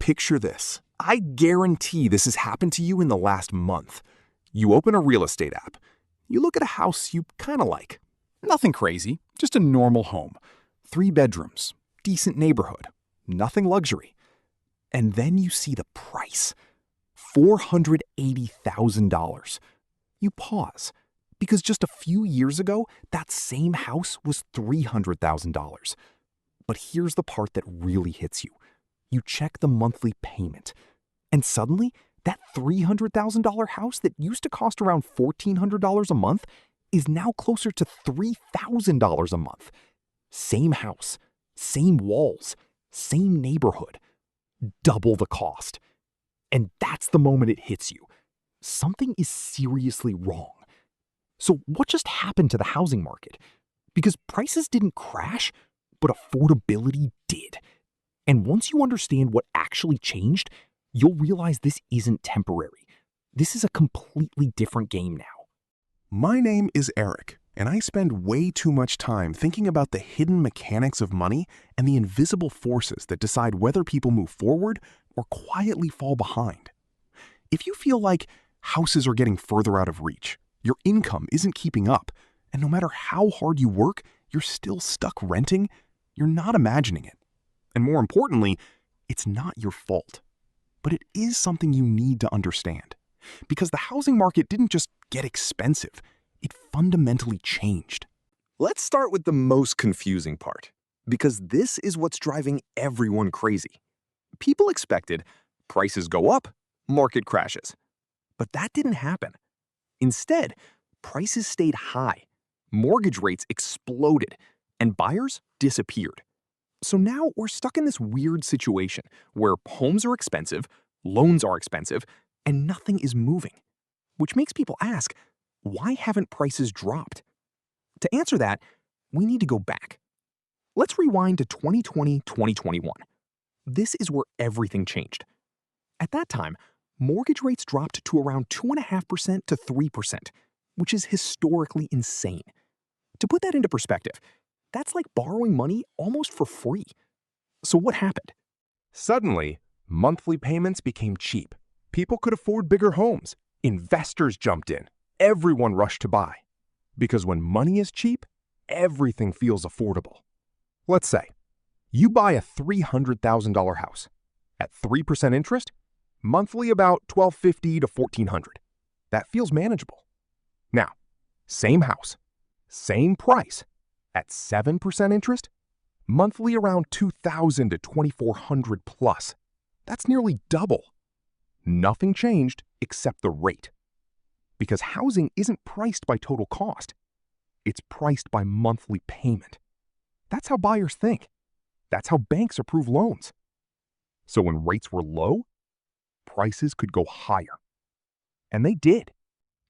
Picture this. I guarantee this has happened to you in the last month. You open a real estate app. You look at a house you kind of like. Nothing crazy, just a normal home. 3 bedrooms, decent neighborhood, nothing luxury. And then you see the price. $480,000. You pause, because just a few years ago, that same house was $300,000. But here's the part that really hits you. You check the monthly payment, and suddenly, that $300,000 house that used to cost around $1,400 a month is now closer to $3,000 a month. Same house, same walls, same neighborhood, double the cost. And that's the moment it hits you. Something is seriously wrong. So what just happened to the housing market? Because prices didn't crash, but affordability did. And once you understand what actually changed, you'll realize this isn't temporary. This is a completely different game now. My name is Eric, and I spend way too much time thinking about the hidden mechanics of money and the invisible forces that decide whether people move forward or quietly fall behind. If you feel like houses are getting further out of reach, your income isn't keeping up, and no matter how hard you work, you're still stuck renting, you're not imagining it. And more importantly, it's not your fault. But it is something you need to understand. Because the housing market didn't just get expensive, it fundamentally changed. Let's start with the most confusing part, because this is what's driving everyone crazy. People expected prices go up, market crashes. But that didn't happen. Instead, prices stayed high, mortgage rates exploded, and buyers disappeared. So now we're stuck in this weird situation where homes are expensive, loans are expensive, and nothing is moving. Which makes people ask, why haven't prices dropped? To answer that, we need to go back. Let's rewind to 2020-2021. This is where everything changed. At that time, mortgage rates dropped to around 2.5% to 3%, which is historically insane. To put that into perspective, that's like borrowing money almost for free. So what happened? Suddenly, monthly payments became cheap. People could afford bigger homes. Investors jumped in. Everyone rushed to buy. Because when money is cheap, everything feels affordable. Let's say you buy a $300,000 house. At 3% interest, monthly about $1,250 to $1,400. That feels manageable. Now, same house, same price. At 7% interest, monthly around $2,000 to $2,400 plus. That's nearly double. Nothing changed except the rate. Because housing isn't priced by total cost. It's priced by monthly payment. That's how buyers think. That's how banks approve loans. So when rates were low, prices could go higher. And they did.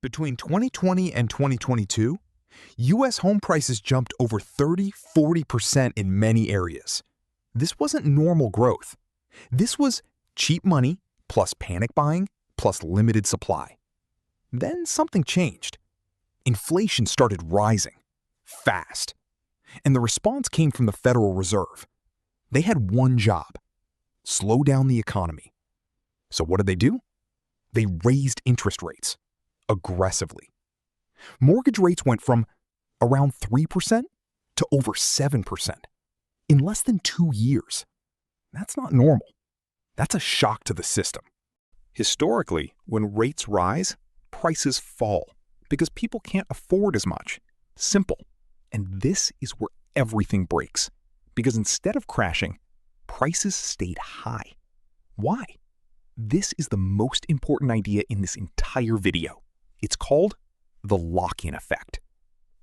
Between 2020 and 2022, U.S. home prices jumped over 30–40% in many areas. This wasn't normal growth. This was cheap money plus panic buying plus limited supply. Then something changed. Inflation started rising fast. And the response came from the Federal Reserve. They had one job: slow down the economy. So what did they do? They raised interest rates aggressively. Mortgage rates went from around 3% to over 7% in less than 2 years. That's not normal. That's a shock to the system. Historically, when rates rise, prices fall because people can't afford as much. Simple. And this is where everything breaks. Because instead of crashing, prices stayed high. Why? This is the most important idea in this entire video. It's called the lock-in effect.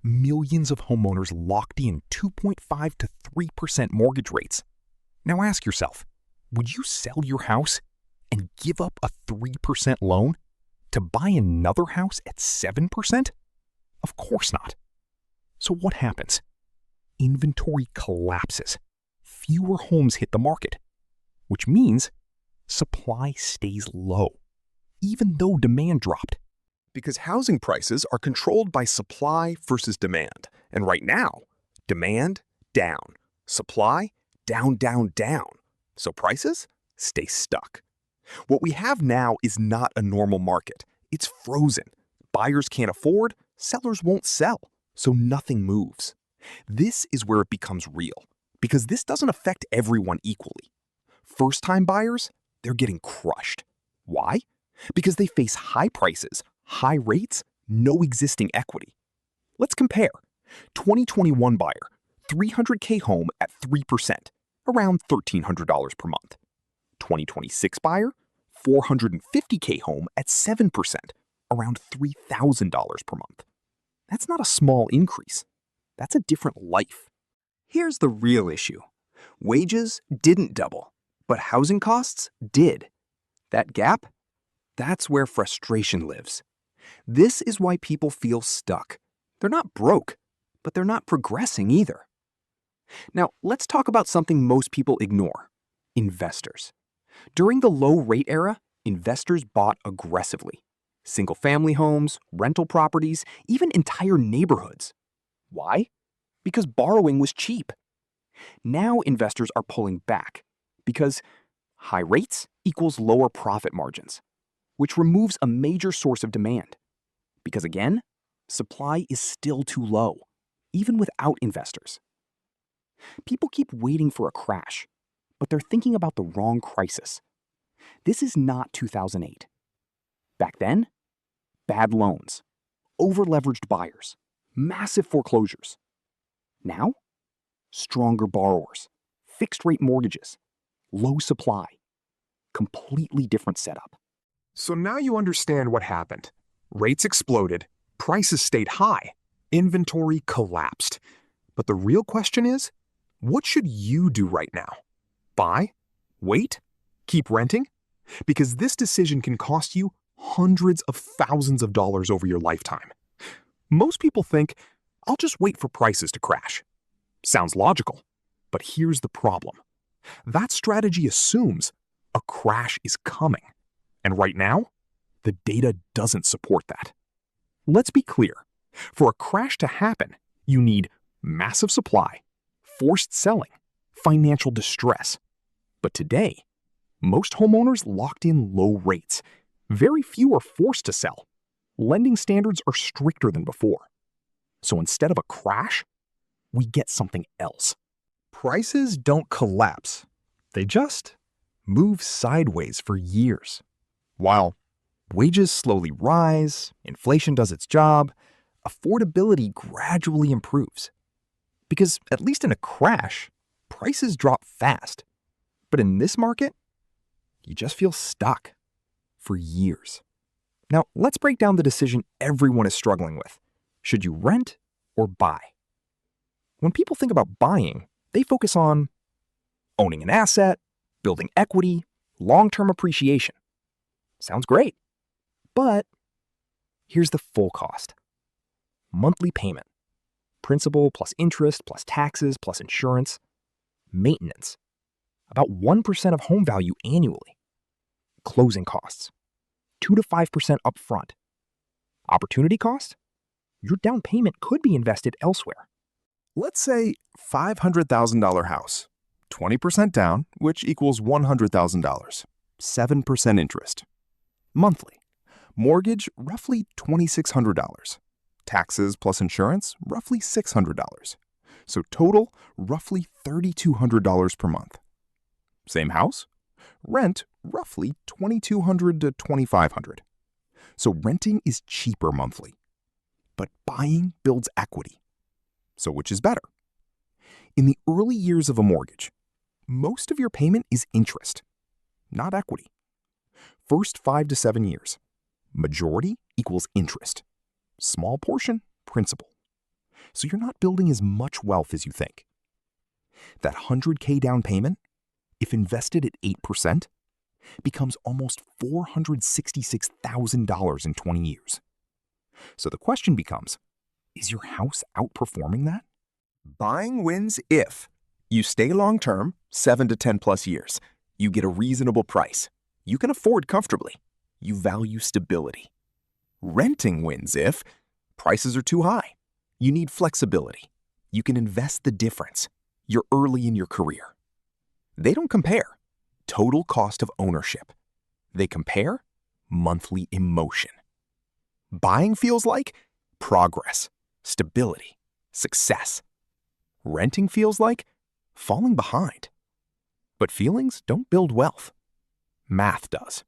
Millions of homeowners locked in 2.5 to 3% mortgage rates. Now ask yourself, would you sell your house and give up a 3% loan to buy another house at 7%? Of course not. So what happens? Inventory collapses. Fewer homes hit the market, which means supply stays low, even though demand dropped. Because housing prices are controlled by supply versus demand. And right now, demand down, supply down, down, down. So prices, stay stuck. What we have now is not a normal market. It's frozen. Buyers can't afford, sellers won't sell, so nothing moves. This is where it becomes real, because this doesn't affect everyone equally. First-time buyers, they're getting crushed. Why? Because they face high prices, high rates, no existing equity. Let's compare. 2021 buyer, $300K home at 3%, around $1,300 per month. 2026 buyer, $450K home at 7%, around $3,000 per month. That's not a small increase. That's a different life. Here's the real issue. Wages didn't double, but housing costs did. That gap? That's where frustration lives. This is why people feel stuck. They're not broke, but they're not progressing either. Now, let's talk about something most people ignore: investors. During the low-rate era, investors bought aggressively. Single-family homes, rental properties, even entire neighborhoods. Why? Because borrowing was cheap. Now investors are pulling back because high rates equals lower profit margins, which removes a major source of demand. Because again, supply is still too low, even without investors. People keep waiting for a crash, but they're thinking about the wrong crisis. This is not 2008. Back then, bad loans, over-leveraged buyers, massive foreclosures. Now, stronger borrowers, fixed-rate mortgages, low supply, completely different setup. So now you understand what happened. Rates exploded, prices stayed high, inventory collapsed. But the real question is, what should you do right now? Buy? Wait? Keep renting? Because this decision can cost you hundreds of thousands of dollars over your lifetime. Most people think, I'll just wait for prices to crash. Sounds logical, but here's the problem. That strategy assumes a crash is coming. And right now, the data doesn't support that. Let's be clear. For a crash to happen, you need massive supply, forced selling, financial distress. But today, most homeowners locked in low rates. Very few are forced to sell. Lending standards are stricter than before. So instead of a crash, we get something else. Prices don't collapse. They just move sideways for years. While wages slowly rise, inflation does its job, affordability gradually improves. Because at least in a crash, prices drop fast. But in this market, you just feel stuck for years. Now, let's break down the decision everyone is struggling with. Should you rent or buy? When people think about buying, they focus on owning an asset, building equity, long-term appreciation. Sounds great. But here's the full cost. Monthly payment. Principal plus interest plus taxes plus insurance. Maintenance. About 1% of home value annually. Closing costs. 2 to 5% upfront. Opportunity cost? Your down payment could be invested elsewhere. Let's say $500,000 house, 20% down, which equals $100,000, 7% interest. Monthly, mortgage roughly $2,600, taxes plus insurance roughly $600. So total roughly $3,200 per month. Same house, rent roughly $2,200 to $2,500. So renting is cheaper monthly, but buying builds equity. So which is better? In the early years of a mortgage, most of your payment is interest, not equity. First 5 to 7 years, majority equals interest. Small portion, principal. So you're not building as much wealth as you think. That $100K down payment, if invested at 8%, becomes almost $466,000 in 20 years. So the question becomes, is your house outperforming that? Buying wins if you stay long-term, 7 to 10 plus years. You get a reasonable price. You can afford comfortably. You value stability. Renting wins if prices are too high. You need flexibility. You can invest the difference. You're early in your career. They don't compare. total cost of ownership. They compare monthly emotion. Buying feels like progress, stability, success. Renting feels like falling behind. But feelings don't build wealth. Math does.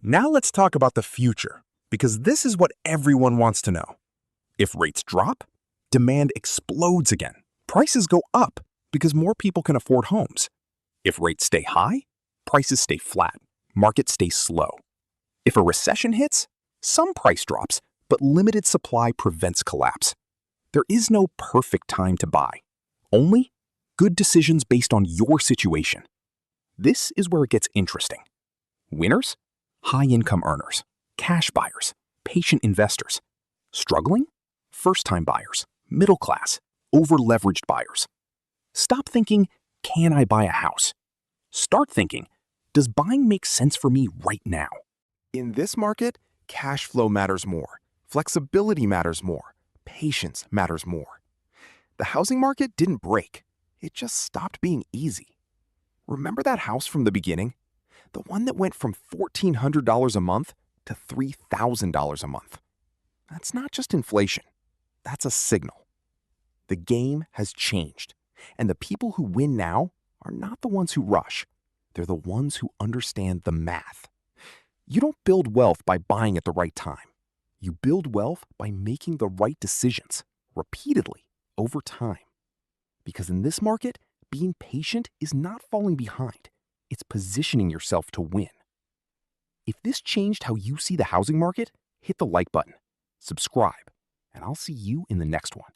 Now let's talk about the future, because this is what everyone wants to know. If rates drop, demand explodes again. Prices go up because more people can afford homes. If rates stay high, prices stay flat. Markets stay slow. If a recession hits, some price drops, but limited supply prevents collapse. There is no perfect time to buy. Only good decisions based on your situation. This is where it gets interesting. Winners? High-income earners, cash buyers, patient investors. Struggling? First-time buyers, middle class, over-leveraged buyers. Stop thinking, can I buy a house? Start thinking, does buying make sense for me right now? In this market, cash flow matters more, flexibility matters more, patience matters more. The housing market didn't break, it just stopped being easy. Remember that house from the beginning? The one that went from $1,400 a month to $3,000 a month. That's not just inflation, that's a signal. The game has changed, and the people who win now are not the ones who rush. They're the ones who understand the math. You don't build wealth by buying at the right time. You build wealth by making the right decisions, repeatedly, over time. Because in this market, being patient is not falling behind. It's positioning yourself to win. If this changed how you see the housing market, hit the like button, subscribe, and I'll see you in the next one.